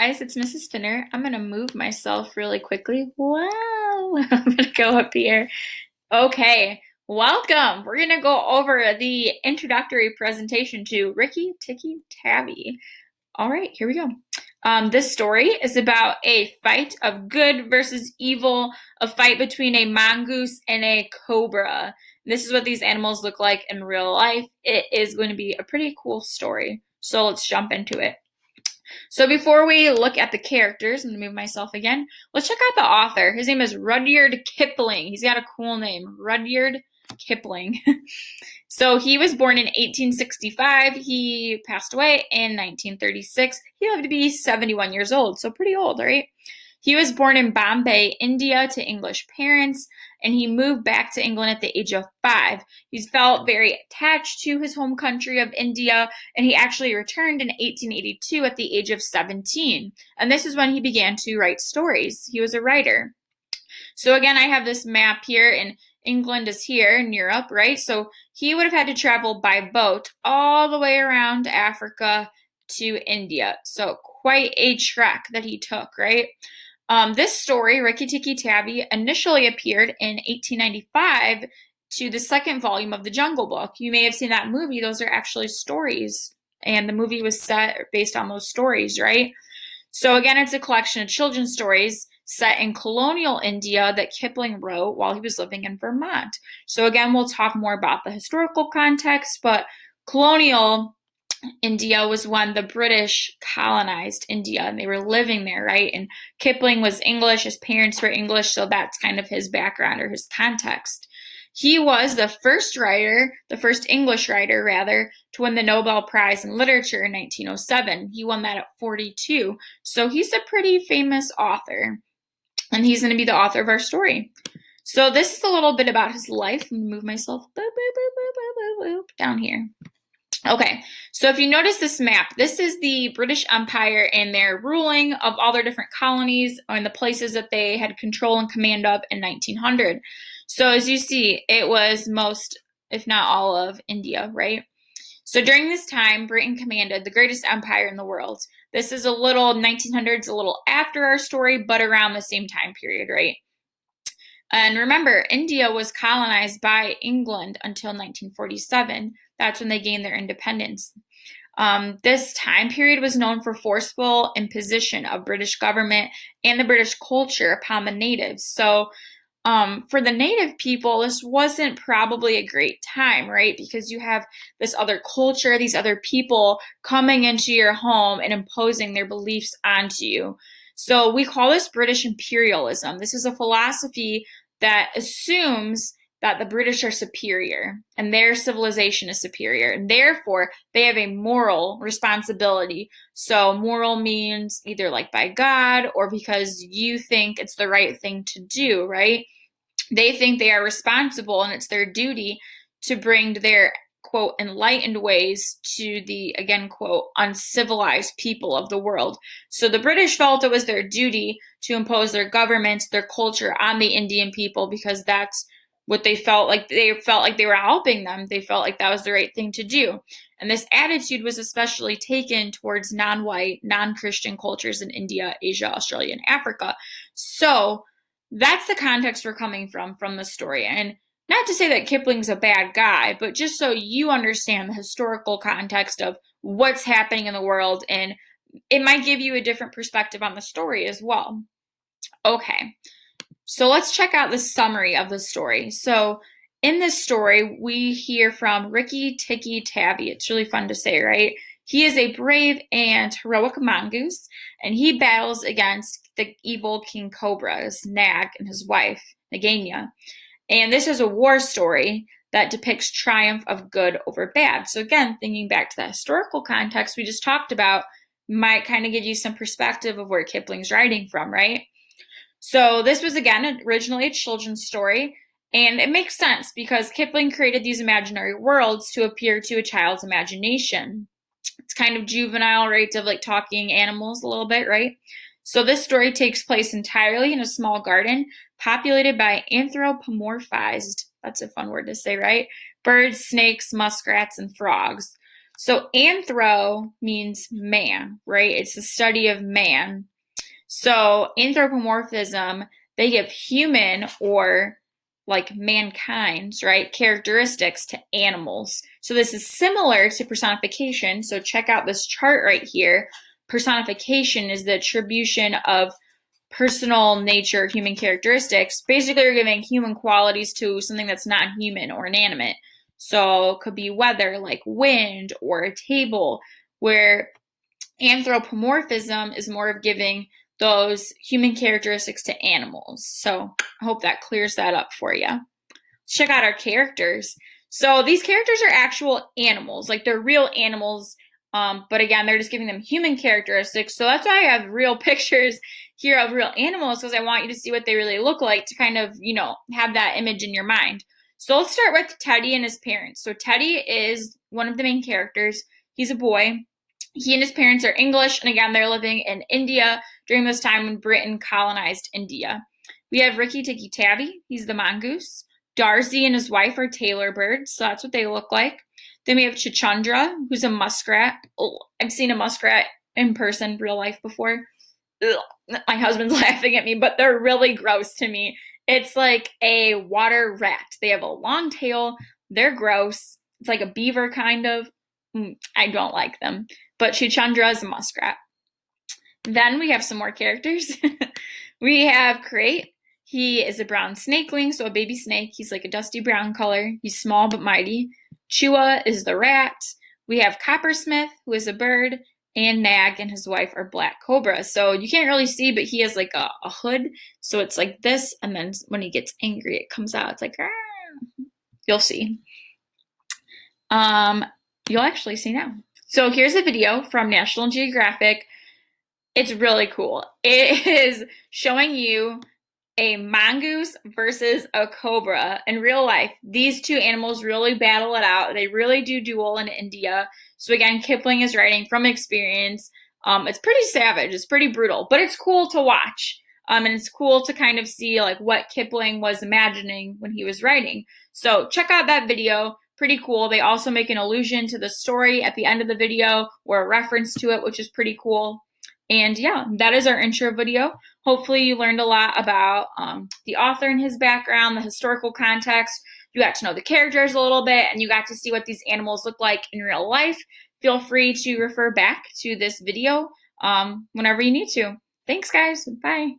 guys, it's Mrs. Finner. I'm gonna move myself really quickly. Wow, I'm gonna go up here. Okay, welcome. We're gonna go over the introductory presentation to Rikki-Tikki-Tavi. All right, here we go. This story is about a fight of good versus evil, a fight between a mongoose and a cobra. This is what these animals look like in real life. It is going to be a pretty cool story. So let's jump into it. So before we look at the characters, I'm going to move myself again. Let's check out the author. His name is Rudyard Kipling. He's got a cool name, Rudyard Kipling. So he was born in 1865. He passed away in 1936. He lived to be 71 years old, so pretty old, right? He was born in Bombay, India, to English parents, and he moved back to England at the age of 5. He felt very attached to his home country of India, and he actually returned in 1882 at the age of 17. And this is when he began to write stories. He was a writer. So again, I have this map here, and England is here in Europe, right? So he would have had to travel by boat all the way around Africa to India. So quite a trek that he took, right? This story, Rikki-Tikki-Tavi, initially appeared in 1895 to the second volume of the Jungle Book. You may have seen that movie. Those are actually stories, and the movie was set based on those stories, right? So again, it's a collection of children's stories set in colonial India that Kipling wrote while he was living in Vermont. So again, we'll talk more about the historical context, but colonial India was when the British colonized India and they were living there, right? And Kipling was English, his parents were English, so that's kind of his background or his context. He was the first English writer, rather, to win the Nobel Prize in Literature in 1907. He won that at 42, so he's a pretty famous author, and he's going to be the author of our story. So this is a little bit about his life. I'm going to move myself down here. Okay, so if you notice this map, this is the British Empire and their ruling of all their different colonies and the places that they had control and command of in 1900. So as you see, it was most, if not all of India, right? So during this time, Britain commanded the greatest empire in the world. This is 1900s, a little after our story, but around the same time period, right? And remember, India was colonized by England until 1947. That's when they gained their independence. This time period was known for forceful imposition of British government and the British culture upon the natives. So for the native people, this wasn't probably a great time, right? Because you have this other culture, these other people coming into your home and imposing their beliefs onto you. So we call this British imperialism. This is a philosophy that assumes that the British are superior and their civilization is superior, and therefore they have a moral responsibility. So moral means either like by God or because you think it's the right thing to do, right? They think they are responsible and it's their duty to bring their, quote, enlightened ways to the, again, quote, uncivilized people of the world. So the British felt it was their duty to impose their government, their culture on the Indian people because that's what they felt like they were helping them. They felt like that was the right thing to do. And this attitude was especially taken towards non-white, non-Christian cultures in India, Asia, Australia, and Africa. So that's the context we're coming from the story. And not to say that Kipling's a bad guy, but just so you understand the historical context of what's happening in the world, and it might give you a different perspective on the story as well. Okay, so let's check out the summary of the story. So in this story, we hear from Rikki-Tikki-Tavi. It's really fun to say, right? He is a brave and heroic mongoose, and he battles against the evil King Cobra's Nag and his wife, Naganya. And this is a war story that depicts triumph of good over bad. So again, thinking back to that historical context we just talked about might kind of give you some perspective of where Kipling's writing from, right? So this was, again, originally a children's story, and it makes sense because Kipling created these imaginary worlds to appeal to a child's imagination. It's kind of juvenile, right, of like talking animals a little bit, right? So this story takes place entirely in a small garden populated by anthropomorphized, that's a fun word to say, right? Birds, snakes, muskrats, and frogs. So anthro means man, right? It's the study of man. So anthropomorphism, they give human or like mankind's, right, characteristics to animals. So this is similar to personification. So check out this chart right here. Personification is the attribution of personal nature, human characteristics. Basically, you're giving human qualities to something that's not human or inanimate. So it could be weather, like wind or a table, where anthropomorphism is more of giving those human characteristics to animals. So I hope that clears that up for you. Check out our characters. So these characters are actual animals, like they're real animals. But again, they're just giving them human characteristics. So that's why I have real pictures here of real animals, because I want you to see what they really look like to kind of, have that image in your mind. So let's start with Teddy and his parents. So Teddy is one of the main characters. He's a boy. He and his parents are English, and again, they're living in India during this time when Britain colonized India. We have Rikki-Tikki-Tavi. He's the mongoose. Darcy and his wife are tailor birds, so that's what they look like. Then we have Chichandra, who's a muskrat. Oh, I've seen a muskrat in person, real life before. Ugh, my husband's laughing at me, but they're really gross to me. It's like a water rat. They have a long tail. They're gross. It's like a beaver, kind of. I don't like them. But Chichandra is a muskrat. Then we have some more characters. We have Crate. He is a brown snakeling, so a baby snake. He's like a dusty brown color. He's small but mighty. Chua is the rat. We have Coppersmith, who is a bird, and Nag and his wife are black cobras. So you can't really see, but he has like a hood. So it's like this, and then when he gets angry, it comes out. It's like, ah. You'll see. You'll actually see now. So here's a video from National Geographic. It's really cool. It is showing you a mongoose versus a cobra in real life. These two animals really battle it out. They really do duel in India. So again, Kipling is writing from experience. It's pretty savage. It's pretty brutal, but it's cool to watch. And it's cool to kind of see like what Kipling was imagining when he was writing. So check out that video. Pretty cool. They also make an allusion to the story at the end of the video or a reference to it, which is pretty cool. And yeah, that is our intro video. Hopefully you learned a lot about the author and his background, the historical context. You got to know the characters a little bit, and you got to see what these animals look like in real life. Feel free to refer back to this video whenever you need to. Thanks, guys. Bye.